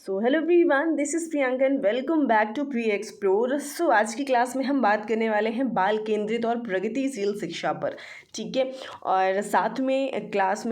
So hello everyone, this is Priyanka and welcome back to pre explore. So आज की class में हम बात करने वाले हैं बाल केंद्रित और प्रगतिशील शिक्षा पर। ठीक है, और साथ में क्लास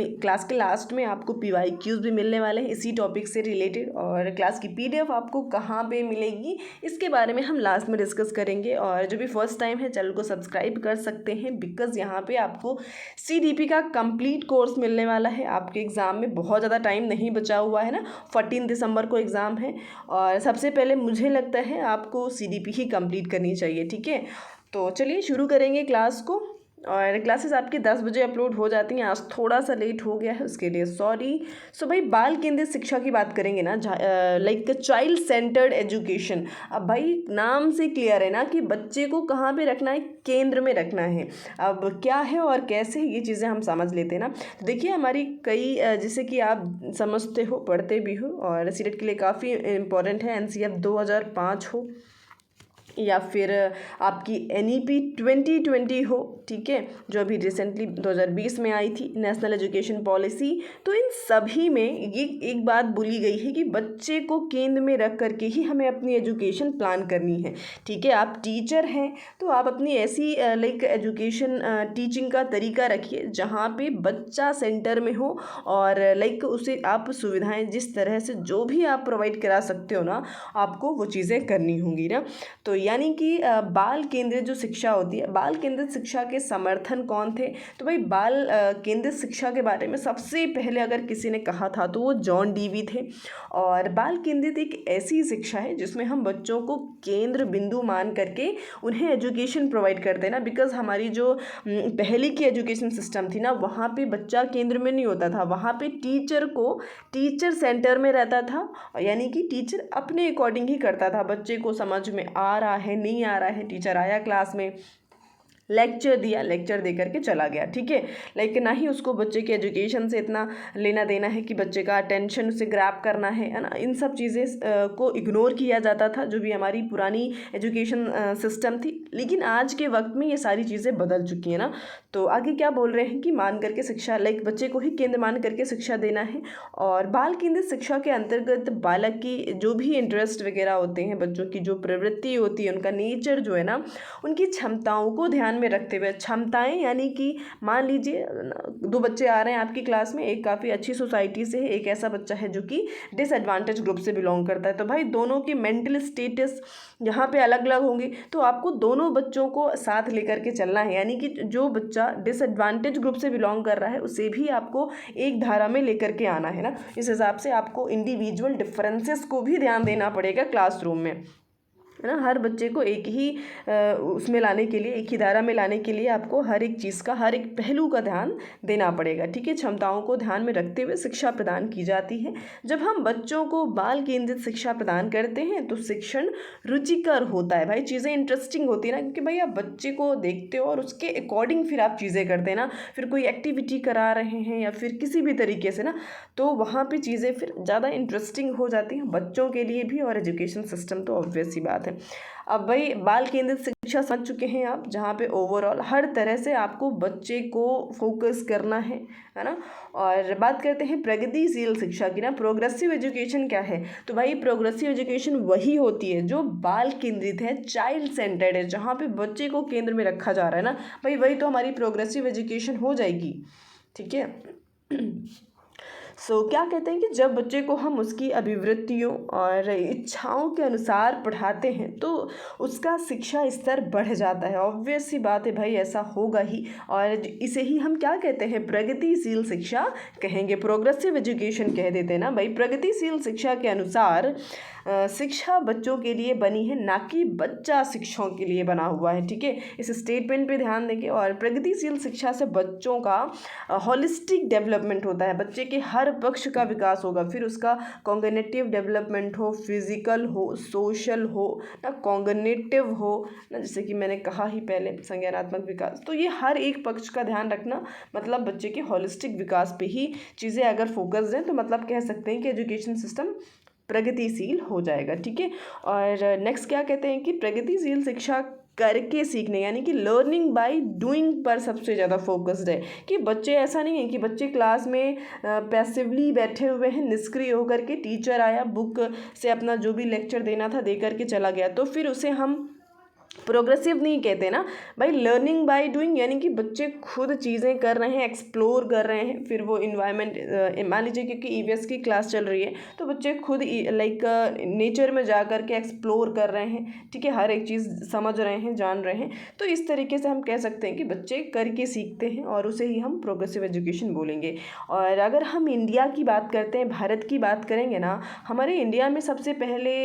के लास्ट में आपको PYQs भी मिलने वाले हैं इसी टॉपिक से रिलेटेड, और क्लास की PDF आपको कहाँ पे मिलेगी इसके बारे में हम लास्ट में डिस्कस करेंगे। और जो भी फर्स्ट टाइम है चैनल को सब्सक्राइब कर सकते हैं, बिकॉज़ यहाँ पे आपको CDP का कंप्लीट कोर्स मिलने वाला है। आपके एग्ज़ाम में बहुत ज़्यादा टाइम नहीं बचा हुआ है ना, 14 दिसंबर को एग्ज़ाम है और सबसे पहले मुझे लगता है आपको CDP ही कंप्लीट करनी चाहिए। ठीक है, तो चलिए शुरू करेंगे क्लास को। और क्लासेस आपके 10 बजे अपलोड हो जाती हैं, आज थोड़ा सा लेट हो गया है, उसके लिए सॉरी। सो भाई बाल केंद्रित शिक्षा की बात करेंगे ना, लाइक चाइल्ड सेंटर्ड एजुकेशन। अब भाई नाम से क्लियर है ना कि बच्चे को कहाँ पे रखना है, केंद्र में रखना है। अब क्या है और कैसे ये चीज़ें हम समझ लेते हैं ना। तो देखिए हमारी कई जैसे कि आप समझते हो, पढ़ते भी हो, और सीटेट के लिए काफ़ी इम्पोर्टेंट है NCF 2005 हो या फिर आपकी NEP 2020 हो। ठीक है, जो अभी रिसेंटली 2020 में आई थी, नेशनल एजुकेशन पॉलिसी। तो इन सभी में ये एक बात बोली गई है कि बच्चे को केंद्र में रख करके ही हमें अपनी एजुकेशन प्लान करनी है। ठीक है, आप टीचर हैं तो आप अपनी ऐसी लाइक एजुकेशन टीचिंग का तरीका रखिए जहाँ पे बच्चा सेंटर में हो, और लाइक उसे आप सुविधाएं जिस तरह से जो भी आप प्रोवाइड करा सकते हो ना, आपको वो चीज़ें करनी होंगी ना। तो यानी कि बाल केंद्रित जो शिक्षा होती है, बाल केंद्रित शिक्षा के समर्थन कौन थे? तो भाई बाल केंद्रित शिक्षा के बारे में सबसे पहले अगर किसी ने कहा था तो वो जॉन डीवी थे। और बाल केंद्रित एक ऐसी शिक्षा है जिसमें हम बच्चों को केंद्र बिंदु मान करके उन्हें एजुकेशन प्रोवाइड करते हैं ना। बिकॉज हमारी जो पहले की एजुकेशन सिस्टम थी ना, वहाँ पे बच्चा केंद्र में नहीं होता था, वहाँ पे टीचर को टीचर सेंटर में रहता था, यानी कि टीचर अपने अकॉर्डिंग ही करता था। बच्चे को समझ में आ रहा है नहीं आ रहा है, टीचर आया क्लास में, लेक्चर दिया, लेक्चर दे करके चला गया। ठीक है, लाइक ना ही उसको बच्चे के एजुकेशन से इतना लेना देना है कि बच्चे का अटेंशन उसे ग्रैब करना है ना। इन सब चीज़ें को इग्नोर किया जाता था, जो भी हमारी पुरानी एजुकेशन सिस्टम थी। लेकिन आज के वक्त में ये सारी चीज़ें बदल चुकी हैं ना। तो आगे क्या बोल रहे हैं कि मान करके शिक्षा, लाइक बच्चे को ही केंद्र मान करके शिक्षा देना है। और बाल केंद्रित शिक्षा के अंतर्गत बालक की जो भी इंटरेस्ट वगैरह होते हैं, बच्चों की जो प्रवृत्ति होती है, उनका नेचर जो है ना, उनकी क्षमताओं को ध्यान में रखते हुए, क्षमताएं यानी कि मान लीजिए 2 बच्चे आ रहे हैं आपकी क्लास में, एक काफ़ी अच्छी सोसाइटी से है, एक ऐसा बच्चा है जो कि डिसएडवांटेज ग्रुप से बिलोंग करता है। तो भाई दोनों की मेंटल स्टेटस यहाँ पे अलग अलग होंगे, तो आपको दोनों बच्चों को साथ लेकर के चलना है। यानी कि जो बच्चा डिसएडवांटेज ग्रुप से बिलोंग कर रहा है उसे भी आपको एक धारा में लेकर के आना है ना। इस हिसाब से आपको इंडिविजुअल डिफरेंसेस को भी ध्यान देना पड़ेगा क्लासरूम में, है ना। हर बच्चे को एक ही उसमें लाने के लिए, एक ही धारा में लाने के लिए आपको हर एक चीज़ का, हर एक पहलू का ध्यान देना पड़ेगा। ठीक है, क्षमताओं को ध्यान में रखते हुए शिक्षा प्रदान की जाती है। जब हम बच्चों को बाल केंद्रित शिक्षा प्रदान करते हैं तो शिक्षण रुचिकर होता है। भाई चीज़ें इंटरेस्टिंग होती है ना, क्योंकि भाई आप बच्चे को देखते हो और उसके अकॉर्डिंग फिर आप चीज़ें करते हैं ना। फिर कोई एक्टिविटी करा रहे हैं या फिर किसी भी तरीके से ना, तो वहाँ पर चीज़ें फिर ज़्यादा इंटरेस्टिंग हो जाती हैं बच्चों के लिए भी, और एजुकेशन सिस्टम तो ऑब्वियस सी बात है। अब भाई बाल केंद्रित शिक्षा समझ चुके हैं आप, जहाँ पे ओवरऑल हर तरह से आपको बच्चे को फोकस करना है ना। और बात करते हैं प्रगतिशील शिक्षा की ना। प्रोग्रेसिव एजुकेशन क्या है? तो भाई प्रोग्रेसिव एजुकेशन वही होती है जो बाल केंद्रित है, चाइल्ड सेंटर्ड है, जहाँ पे बच्चे को केंद्र में रखा जा रहा है ना। भाई वही तो हमारी प्रोग्रेसिव एजुकेशन हो जाएगी। ठीक है क्या कहते हैं कि जब बच्चे को हम उसकी अभिवृत्तियों और इच्छाओं के अनुसार पढ़ाते हैं तो उसका शिक्षा स्तर बढ़ जाता है। ऑब्वियस सी बात है भाई, ऐसा होगा ही। और इसे ही हम क्या कहते हैं? प्रगतिशील शिक्षा कहेंगे, प्रोग्रेसिव एजुकेशन कह देते हैं ना। भाई प्रगतिशील शिक्षा के अनुसार शिक्षा बच्चों के लिए बनी है, ना कि बच्चा शिक्षकों के लिए बना हुआ है। ठीक है, इस स्टेटमेंट पे ध्यान देंगे। और प्रगतिशील शिक्षा से बच्चों का होलिस्टिक डेवलपमेंट होता है, बच्चे के हर पक्ष का विकास होगा। फिर उसका कॉग्निटिव डेवलपमेंट हो, फिजिकल हो, सोशल हो ना, कॉग्निटिव हो ना, जैसे कि मैंने कहा ही पहले, संज्ञानात्मक विकास। तो ये हर एक पक्ष का ध्यान रखना, मतलब बच्चे के होलिस्टिक विकास पे ही चीज़ें अगर फोकस हैं तो मतलब कह सकते हैं कि एजुकेशन सिस्टम प्रगतिशील हो जाएगा। ठीक है, और नेक्स्ट क्या कहते हैं कि प्रगतिशील शिक्षा करके सीखने यानी कि लर्निंग बाय डूइंग पर सबसे ज़्यादा फोकस्ड है। कि बच्चे ऐसा नहीं है कि बच्चे क्लास में पैसिवली बैठे हुए हैं निष्क्रिय होकर के, टीचर आया बुक से अपना जो भी लेक्चर देना था दे करके चला गया, तो फिर उसे हम प्रोग्रेसिव नहीं कहते ना भाई। लर्निंग बाय डूइंग यानी कि बच्चे खुद चीज़ें कर रहे हैं, एक्सप्लोर कर रहे हैं। फिर वो इन्वायरमेंट मान लीजिए क्योंकि ईवीएस की क्लास चल रही है तो बच्चे खुद लाइक नेचर में जा कर के एक्सप्लोर कर रहे हैं, ठीक है, हर एक चीज़ समझ रहे हैं, जान रहे हैं। तो इस तरीके से हम कह सकते हैं कि बच्चे करके सीखते हैं और उसे ही हम प्रोग्रेसिव एजुकेशन बोलेंगे। और अगर हम इंडिया की बात करते हैं, भारत की बात करेंगे ना, हमारे इंडिया में सबसे पहले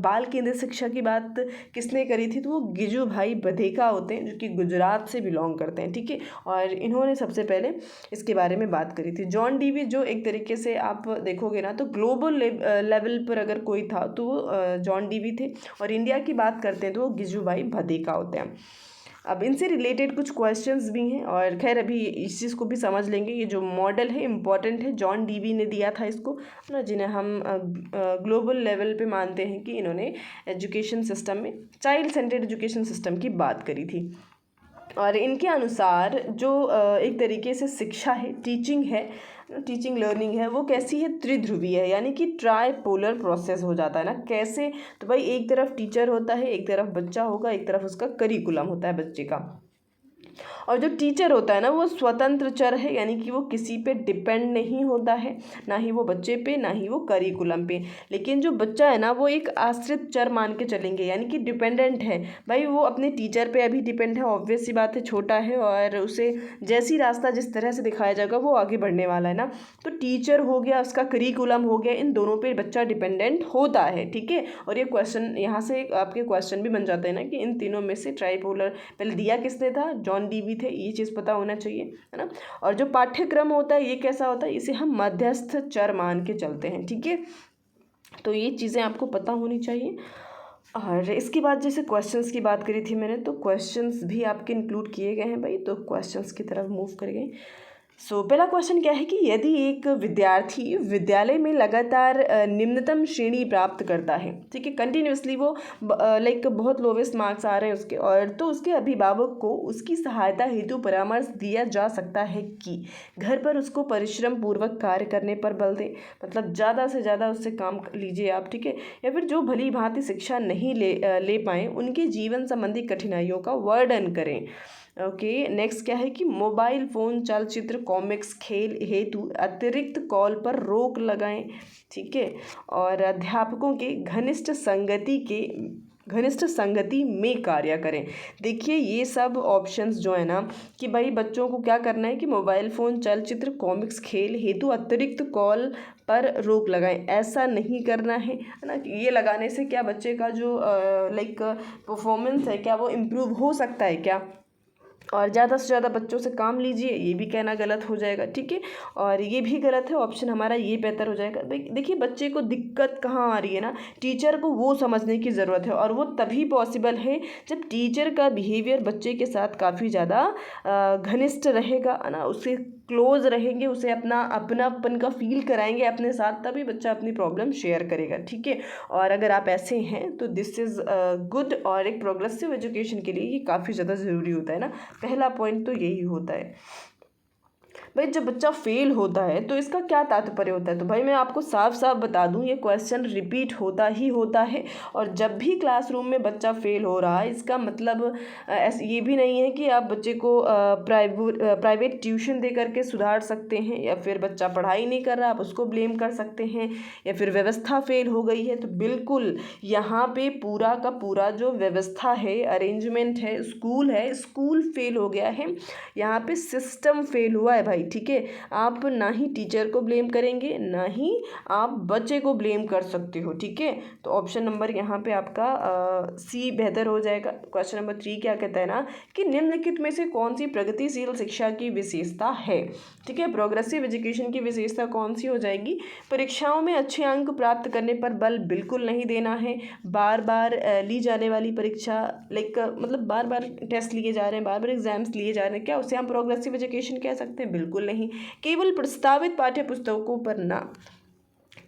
बाल केंद्रित शिक्षा की बात किसने करी थी, तो वो गिजू भाई बधेका होते हैं जो कि गुजरात से बिलोंग करते हैं, ठीक है। और इन्होंने सबसे पहले इसके बारे में बात करी थी। जॉन डीवी जो एक तरीके से आप देखोगे ना तो ग्लोबल लेवल पर अगर कोई था तो वो जॉन डीवी थे। और इंडिया की बात करते हैं तो वो गिजू भाई बधेका होते हैं। अब इनसे रिलेटेड कुछ क्वेश्चंस भी हैं और खैर अभी इस चीज़ को भी समझ लेंगे। ये जो मॉडल है इम्पॉर्टेंट है, जॉन डीवी ने दिया था इसको ना, जिन्हें हम ग्लोबल लेवल पे मानते हैं कि इन्होंने एजुकेशन सिस्टम में चाइल्ड सेंटर्ड एजुकेशन सिस्टम की बात करी थी। और इनके अनुसार जो एक तरीके से शिक्षा है, टीचिंग है, टीचिंग लर्निंग है, वो कैसी है, त्रिध्रुवीय है, यानी कि ट्राईपोलर प्रोसेस हो जाता है ना। कैसे, तो भाई एक तरफ टीचर होता है, एक तरफ बच्चा होगा, एक तरफ उसका करिकुलम होता है बच्चे का। और जो टीचर होता है ना वो स्वतंत्र चर है, यानी कि वो किसी पे डिपेंड नहीं होता है, ना ही वो बच्चे पे ना ही वो करिकुलम पे। लेकिन जो बच्चा है ना वो एक आश्रित चर मान के चलेंगे, यानी कि डिपेंडेंट है भाई, वो अपने टीचर पे अभी डिपेंड है, ऑब्वियस सी बात है, छोटा है और उसे जैसी रास्ता जिस तरह से दिखाया जाएगा वो आगे बढ़ने वाला है ना। तो टीचर हो गया, उसका करिकुलम हो गया, इन दोनों पे बच्चा डिपेंडेंट होता है, ठीक है। और ये क्वेश्चन यहाँ से आपके क्वेश्चन भी बन जाते हैं ना कि इन तीनों में से ट्राईपोलर पहले दिया किसने था, जॉन डीवी थे, ये चीज़ पता होना चाहिए, है ना। और जो पाठ्यक्रम होता है ये कैसा होता है, इसे हम मध्यस्थ चर मान के चलते हैं, ठीक है। तो ये चीज़ें आपको पता होनी चाहिए। और इसके बाद जैसे क्वेश्चंस की बात करी थी मैंने, तो क्वेश्चंस भी आपके इंक्लूड किए गए हैं भाई, तो क्वेश्चंस की तरफ मूव करेंगे। पहला क्वेश्चन क्या है कि यदि एक विद्यार्थी विद्यालय में लगातार निम्नतम श्रेणी प्राप्त करता है, ठीक है, कंटिन्यूसली वो लाइक बहुत लोवेस्ट मार्क्स आ रहे हैं उसके, और तो उसके अभिभावक को उसकी सहायता हेतु परामर्श दिया जा सकता है कि घर पर उसको परिश्रम पूर्वक कार्य करने पर बल दें, मतलब ज़्यादा से ज़्यादा उससे काम लीजिए आप, ठीक है। या फिर जो भली भांति शिक्षा नहीं ले पाएँ उनके जीवन संबंधी कठिनाइयों का वर्णन करें। ओके, नेक्स्ट क्या है कि मोबाइल फ़ोन, चलचित्र, कॉमिक्स, खेल हेतु अतिरिक्त कॉल पर रोक लगाएं, ठीक है। और अध्यापकों के घनिष्ठ संगति में कार्य करें। देखिए ये सब ऑप्शंस जो है ना कि भाई बच्चों को क्या करना है कि मोबाइल फ़ोन, चलचित्र, कॉमिक्स, खेल हेतु अतिरिक्त कॉल पर रोक लगाएं, ऐसा नहीं करना है ना। ये लगाने से क्या बच्चे का जो लाइक परफॉर्मेंस है क्या वो इम्प्रूव हो सकता है क्या, और ज़्यादा से ज़्यादा बच्चों से काम लीजिए, ये भी कहना गलत हो जाएगा, ठीक है। और ये भी गलत है, ऑप्शन हमारा ये बेहतर हो जाएगा। देखिए बच्चे को दिक्कत कहाँ आ रही है ना, टीचर को वो समझने की ज़रूरत है, और वो तभी पॉसिबल है जब टीचर का बिहेवियर बच्चे के साथ काफ़ी ज़्यादा घनिष्ठ रहेगा, है ना, उससे क्लोज रहेंगे, उसे अपनापन का फील कराएंगे अपने साथ, तभी बच्चा अपनी प्रॉब्लम शेयर करेगा, ठीक है। और अगर आप ऐसे हैं तो दिस इज़ गुड, और एक प्रोग्रेसिव एजुकेशन के लिए ये काफ़ी ज़्यादा ज़रूरी होता है ना। पहला पॉइंट तो यही होता है भाई। जब बच्चा फेल होता है तो इसका क्या तात्पर्य होता है, तो भाई मैं आपको साफ साफ बता दूं, ये क्वेश्चन रिपीट होता ही होता है। और जब भी क्लासरूम में बच्चा फेल हो रहा है इसका मतलब ये भी नहीं है कि आप बच्चे को प्राइवेट ट्यूशन दे करके सुधार सकते हैं, या फिर बच्चा पढ़ाई नहीं कर रहा आप उसको ब्लेम कर सकते हैं, या फिर व्यवस्था फेल हो गई है। तो बिल्कुल यहाँ पे पूरा का पूरा जो व्यवस्था है, अरेंजमेंट है, स्कूल फेल हो गया है, यहाँ पे सिस्टम फेल हुआ है भाई, ठीक है। आप ना ही टीचर को ब्लेम करेंगे ना ही आप बच्चे को ब्लेम कर सकते हो, ठीक है। तो ऑप्शन नंबर यहाँ पे आपका सी बेहतर हो जाएगा। क्वेश्चन नंबर 3 क्या कहता है ना कि निम्नलिखित में से कौन सी प्रगतिशील शिक्षा की विशेषता है, ठीक है। प्रोग्रेसिव एजुकेशन की विशेषता कौन सी हो जाएगी, परीक्षाओं में अच्छे अंक प्राप्त करने पर बल बिल्कुल नहीं देना है, बार बार ली जाने वाली परीक्षा लाइक मतलब बार बार टेस्ट लिए जा रहे हैं, बार बार एग्जाम्स लिए जा रहे हैं, क्या उसे हम प्रोग्रेसिव एजुकेशन कह सकते हैं, बिल्कुल नहीं। केवल प्रस्तावित पाठ्य पुस्तकों पर ना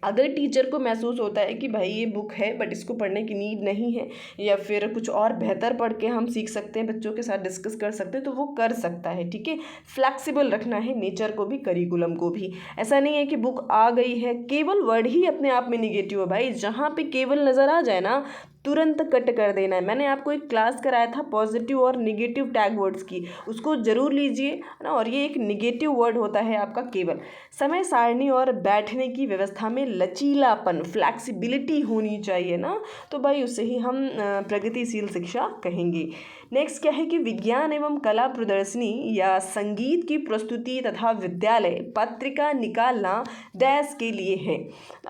अगर टीचर को महसूस होता है कि भाई ये बुक है बट इसको पढ़ने की नीड नहीं है, या फिर कुछ और बेहतर पढ़ के हम सीख सकते हैं, बच्चों के साथ डिस्कस कर सकते हैं, तो वो कर सकता है। ठीक है, फ्लैक्सिबल रखना है नेचर को भी, करिकुलम को भी। ऐसा नहीं है कि बुक आ गई है, केवल वर्ड ही अपने आप में निगेटिव है भाई। जहाँ पे केवल नज़र आ जाए ना, तुरंत कट कर देना है। मैंने आपको एक क्लास कराया था पॉजिटिव और निगेटिव टैग वर्ड्स की, उसको ज़रूर लीजिए, है ना। और ये एक निगेटिव वर्ड होता है आपका केवल। समय सारणी और बैठने की व्यवस्था में लचीलापन, फ्लैक्सिबिलिटी होनी चाहिए ना, तो भाई उससे ही हम प्रगतिशील शिक्षा कहेंगे। नेक्स्ट क्या है कि विज्ञान एवं कला प्रदर्शनी या संगीत की प्रस्तुति तथा विद्यालय पत्रिका निकालना डैश के लिए है।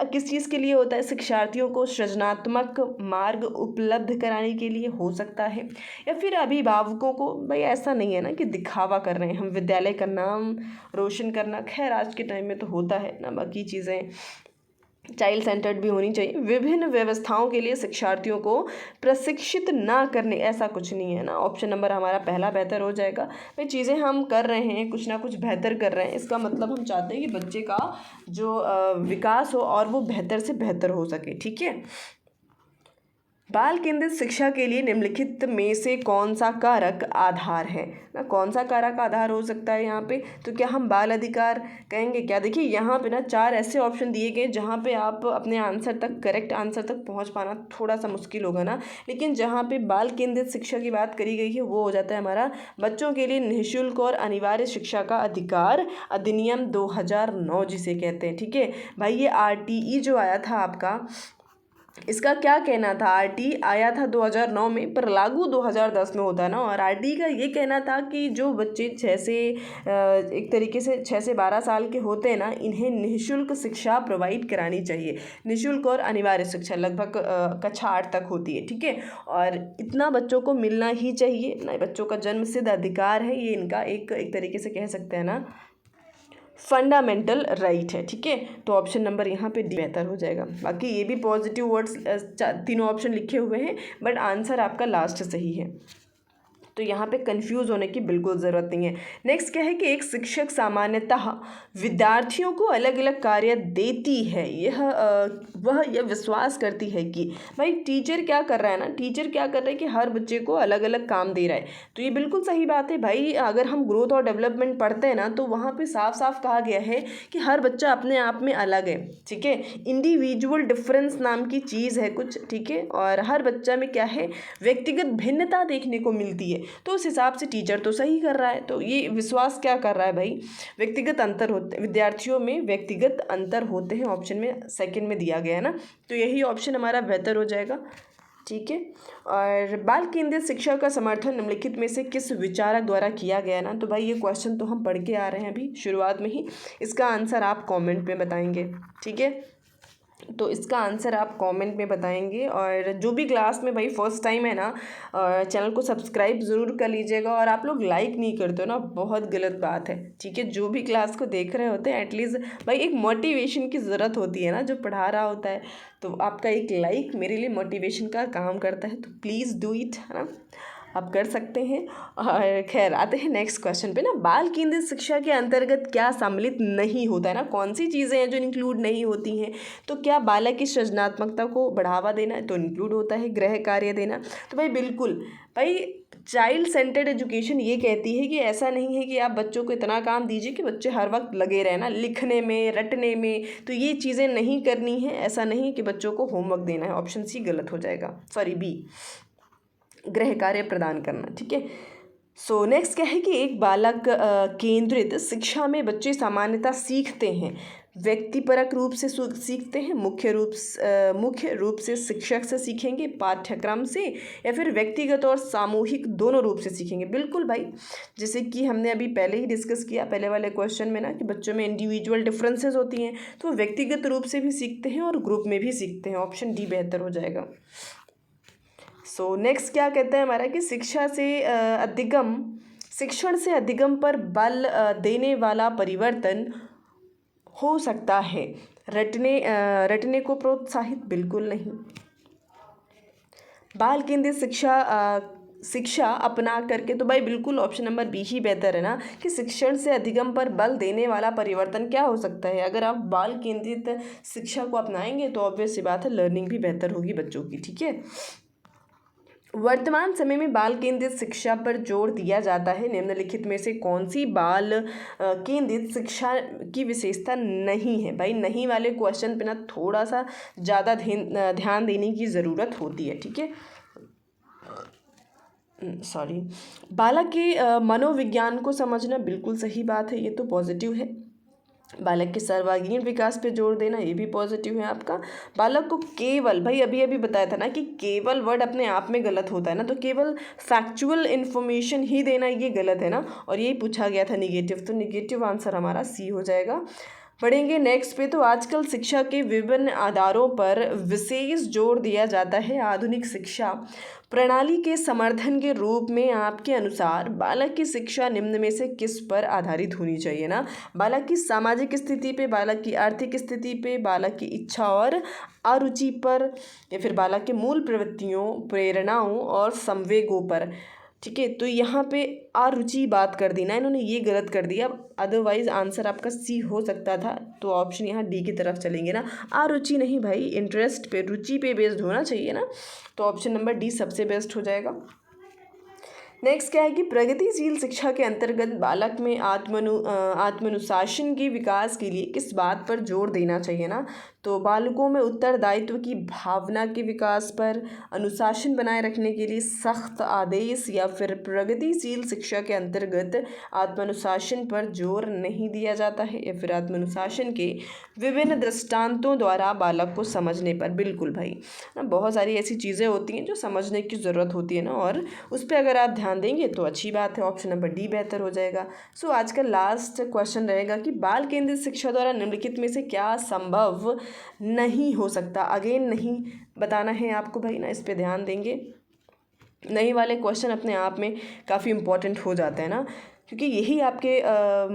किस चीज़ के लिए होता है? शिक्षार्थियों को सृजनात्मक मार्ग उपलब्ध कराने के लिए हो सकता है, या फिर अभिभावकों को, भाई ऐसा नहीं है ना कि दिखावा कर रहे हैं हम, विद्यालय का नाम रोशन करना। खैर आज के टाइम में तो होता है ना, बाकी चीज़ें चाइल्ड सेंटर्ड भी होनी चाहिए। विभिन्न व्यवस्थाओं के लिए शिक्षार्थियों को प्रशिक्षित ना करने, ऐसा कुछ नहीं है ना। ऑप्शन नंबर हमारा पहला बेहतर हो जाएगा। भाई चीज़ें हम कर रहे हैं, कुछ ना कुछ बेहतर कर रहे हैं, इसका मतलब हम चाहते हैं कि बच्चे का जो विकास हो और वो बेहतर से बेहतर हो सके। ठीक है, बाल केंद्रित शिक्षा के लिए निम्नलिखित में से कौन सा कारक आधार है ना? कौन सा कारक आधार हो सकता है यहाँ पे? तो क्या हम बाल अधिकार कहेंगे क्या? देखिए यहाँ पे ना 4 ऐसे ऑप्शन दिए गए जहाँ पे आप अपने आंसर तक, करेक्ट आंसर तक पहुँच पाना थोड़ा सा मुश्किल होगा ना। लेकिन जहाँ पे बाल केंद्रित शिक्षा की बात करी गई है वो हो जाता है हमारा बच्चों के लिए निःशुल्क और अनिवार्य शिक्षा का अधिकार अधिनियम 2009 जिसे कहते हैं। ठीक है भाई, ये RTE जो आया था आपका, इसका क्या कहना था? RT आया था 2009 में, पर लागू 2010 में होता है ना। और RT का ये कहना था कि जो बच्चे 6 से एक तरीके से 6 से 12 साल के होते हैं ना, इन्हें निःशुल्क शिक्षा प्रोवाइड करानी चाहिए। निःशुल्क और अनिवार्य शिक्षा लगभग कक्षा 8 तक होती है। ठीक है, और इतना बच्चों को मिलना ही चाहिए ना, बच्चों का जन्मसिद्ध अधिकार है ये, इनका एक तरीके से कह सकते हैं ना फंडामेंटल राइट है। ठीक है, तो ऑप्शन नंबर यहाँ पे डी बेहतर हो जाएगा। बाकी ये भी पॉजिटिव वर्ड्स तीनों ऑप्शन लिखे हुए हैं, बट आंसर आपका लास्ट सही है, तो यहाँ पे कंफ्यूज होने की बिल्कुल ज़रूरत नहीं है। नेक्स्ट क्या है कि एक शिक्षक सामान्यतः विद्यार्थियों को अलग अलग कार्य देती है, वह यह विश्वास करती है कि भाई टीचर क्या कर रहा है ना, टीचर क्या कर रहा है कि हर बच्चे को अलग अलग काम दे रहा है। तो ये बिल्कुल सही बात है भाई। अगर हम ग्रोथ और डेवलपमेंट पढ़ते हैं ना, तो वहाँ पे साफ साफ कहा गया है कि हर बच्चा अपने आप में अलग है। ठीक है, इंडिविजुअल डिफरेंस नाम की चीज़ है कुछ। ठीक है, और हर बच्चा में क्या है, व्यक्तिगत भिन्नता देखने को मिलती है। तो उस हिसाब से टीचर तो सही कर रहा है। तो ये विश्वास क्या कर रहा है भाई, व्यक्तिगत अंतर होते, विद्यार्थियों में व्यक्तिगत अंतर होते हैं, ऑप्शन में सेकंड में दिया गया है ना, तो यही ऑप्शन हमारा बेहतर हो जाएगा। ठीक है, और बाल केंद्रित शिक्षा का समर्थन निम्नलिखित में से किस विचारक द्वारा किया गया ना? तो भाई ये क्वेश्चन तो हम पढ़ के आ रहे हैं अभी शुरुआत में ही, इसका आंसर आप कमेंट में बताएंगे। ठीक है, तो इसका आंसर आप कमेंट में बताएंगे। और जो भी क्लास में भाई फर्स्ट टाइम है ना, चैनल को सब्सक्राइब ज़रूर कर लीजिएगा। और आप लोग लाइक नहीं करते हो ना, बहुत गलत बात है। ठीक है, जो भी क्लास को देख रहे होते हैं एटलीस्ट भाई एक मोटिवेशन की ज़रूरत होती है ना, जो पढ़ा रहा होता है, तो आपका एक लाइक मेरे लिए मोटिवेशन का काम करता है, तो प्लीज़ डू इट, है ना, आप कर सकते हैं। और खैर आते हैं नेक्स्ट क्वेश्चन पे ना, बाल केंद्रित शिक्षा के अंतर्गत क्या सम्मिलित नहीं होता है ना? कौन सी चीज़ें हैं जो इंक्लूड नहीं होती हैं? तो क्या बालक की सृजनात्मकता को बढ़ावा देना तो इंक्लूड होता है, गृह कार्य देना, तो भाई बिल्कुल भाई चाइल्ड सेंटर्ड एजुकेशन ये कहती है कि ऐसा नहीं है कि आप बच्चों को इतना काम दीजिए कि बच्चे हर वक्त लगे रहे ना लिखने में, रटने में, तो ये चीज़ें नहीं करनी है। ऐसा नहीं है कि बच्चों को होमवर्क देना है, ऑप्शन सी गलत हो जाएगा, सॉरी बी, गृह कार्य प्रदान करना। ठीक है, सो नेक्स्ट क्या है कि एक बालक केंद्रित शिक्षा में बच्चे सामान्यतः सीखते हैं, व्यक्तिपरक रूप से सीखते हैं, मुख्य रूप से शिक्षक से सीखेंगे, पाठ्यक्रम से, या फिर व्यक्तिगत और सामूहिक दोनों रूप से सीखेंगे। बिल्कुल भाई, जैसे कि हमने अभी पहले ही डिस्कस किया पहले वाले क्वेश्चन में ना, कि बच्चों में इंडिविजुअल डिफरेंसेस होती हैं, तो वो व्यक्तिगत रूप से भी सीखते हैं और ग्रुप में भी सीखते हैं, ऑप्शन डी बेहतर हो जाएगा। सो नेक्स्ट क्या कहते हैं हमारा कि शिक्षण से अधिगम पर बल देने वाला परिवर्तन हो सकता है, रटने को प्रोत्साहित बिल्कुल नहीं। बाल केंद्रित शिक्षा शिक्षा अपना करके, तो भाई बिल्कुल ऑप्शन नंबर बी ही बेहतर है ना, कि शिक्षण से अधिगम पर बल देने वाला परिवर्तन क्या हो सकता है। अगर आप बाल केंद्रित शिक्षा को अपनाएंगे तो ऑब्वियस सी बात है लर्निंग भी बेहतर होगी बच्चों की, ठीक है। वर्तमान समय में बाल केंद्रित शिक्षा पर जोर दिया जाता है, निम्नलिखित में से कौन सी बाल केंद्रित शिक्षा की विशेषता नहीं है। भाई नहीं वाले क्वेश्चन पे ना थोड़ा सा ज़्यादा ध्यान देने की ज़रूरत होती है, ठीक है। सॉरी, बालक के मनोविज्ञान को समझना बिल्कुल सही बात है, ये तो पॉजिटिव है। बालक के सर्वांगीण विकास पे जोर देना, ये भी पॉजिटिव है आपका। बालक को केवल, भाई अभी अभी बताया था ना कि केवल वर्ड अपने आप में गलत होता है ना, तो केवल फैक्चुअल इन्फॉर्मेशन ही देना ये गलत है ना, और यही पूछा गया था निगेटिव, तो निगेटिव आंसर हमारा सी हो जाएगा। पढ़ेंगे नेक्स्ट पे, तो आजकल शिक्षा के विभिन्न आधारों पर विशेष जोर दिया जाता है। आधुनिक शिक्षा प्रणाली के समर्थन के रूप में आपके अनुसार बालक की शिक्षा निम्न में से किस पर आधारित होनी चाहिए ना। बालक की सामाजिक स्थिति पे, बालक की आर्थिक स्थिति पे, बालक की इच्छा और अरुचि पर, या फिर बालक के मूल प्रवृत्तियों, प्रेरणाओं और संवेगों पर, ठीक है। तो यहाँ पे अरुचि बात कर दी ना इन्होंने, ये गलत कर दिया, अदरवाइज आंसर आपका सी हो सकता था, तो ऑप्शन यहाँ डी की तरफ चलेंगे ना। अरुचि नहीं भाई, इंटरेस्ट पे, रुचि पे बेस्ड होना चाहिए ना, तो ऑप्शन नंबर डी सबसे बेस्ट हो जाएगा। नेक्स्ट क्या है कि प्रगतिशील शिक्षा के अंतर्गत बालक में आत्मानुशासन के विकास के लिए किस बात पर जोर देना चाहिए ना। तो बालकों में उत्तरदायित्व की भावना के विकास पर, अनुशासन बनाए रखने के लिए सख्त आदेश, या फिर प्रगतिशील शिक्षा के अंतर्गत आत्मानुशासन पर जोर नहीं दिया जाता है, या फिर आत्मानुशासन के विभिन्न दृष्टांतों द्वारा बालक को समझने पर। बिल्कुल भाई ना, बहुत सारी ऐसी चीज़ें होती हैं जो समझने की ज़रूरत होती है ना, और उस पर अगर आप ध्यान देंगे तो अच्छी बात है, ऑप्शन नंबर डी बेहतर हो जाएगा। सो आज का लास्ट क्वेश्चन रहेगा कि बाल केंद्रित शिक्षा द्वारा निम्नलिखित में से क्या संभव नहीं हो सकता। अगेन नहीं बताना है आपको भाई ना, इस पे ध्यान देंगे। नहीं वाले क्वेश्चन अपने आप में काफ़ी इंपॉर्टेंट हो जाते हैं ना, क्योंकि यही आपके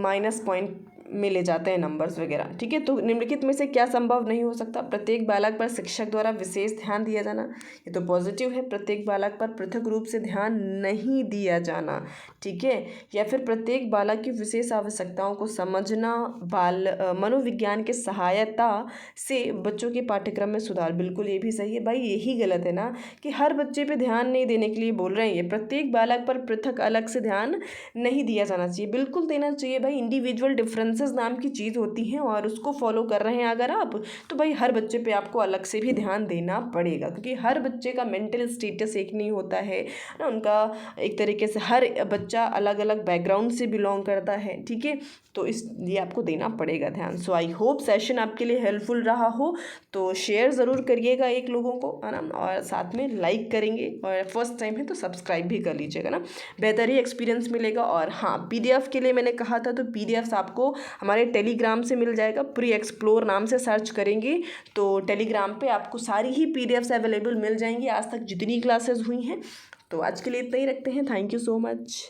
माइनस पॉइंट में ले जाते हैं नंबर्स वगैरह, ठीक है। तो निम्नलिखित में से क्या संभव नहीं हो सकता। प्रत्येक बालक पर शिक्षक द्वारा विशेष ध्यान दिया जाना, ये तो पॉजिटिव है। प्रत्येक बालक पर पृथक रूप से ध्यान नहीं दिया जाना, ठीक है। या फिर प्रत्येक बालक की विशेष आवश्यकताओं को समझना, मनोविज्ञान के सहायता से बच्चों के पाठ्यक्रम में सुधार, बिल्कुल ये भी सही है। भाई यही गलत है ना कि हर बच्चे पे ध्यान नहीं देने के लिए बोल रहे हैं, ये प्रत्येक बालक पर पृथक अलग से ध्यान नहीं दिया जाना चाहिए, बिल्कुल देना चाहिए भाई। इंडिविजुअल डिफरेंसेस नाम की चीज़ होती हैं और उसको फॉलो कर रहे हैं अगर आप, तो भाई हर बच्चे पे आपको अलग से भी ध्यान देना पड़ेगा, क्योंकि हर बच्चे का मेंटल स्टेटस एक नहीं होता है ना, उनका एक तरीके से हर बच्चा अलग अलग बैकग्राउंड से बिलोंग करता है, ठीक है। तो इसलिए आपको देना पड़ेगा ध्यान। सो आई होप सेशन आपके लिए हेल्पफुल रहा हो, तो शेयर ज़रूर करिएगा एक लोगों को, है ना, और साथ में लाइक करेंगे, और फर्स्ट टाइम है तो सब्सक्राइब भी कर लीजिएगा ना, बेहतर ही एक्सपीरियंस मिलेगा। और हाँ, पीडीएफ के लिए मैंने कहा था, तो पीडीएफ आपको हमारे टेलीग्राम से मिल जाएगा, प्री एक्सप्लोर नाम से सर्च करेंगे तो टेलीग्राम पे आपको सारी ही पीडीएफ्स अवेलेबल मिल जाएंगी, आज तक जितनी क्लासेस हुई हैं। तो आज के लिए इतना ही रखते हैं, थैंक यू सो मच।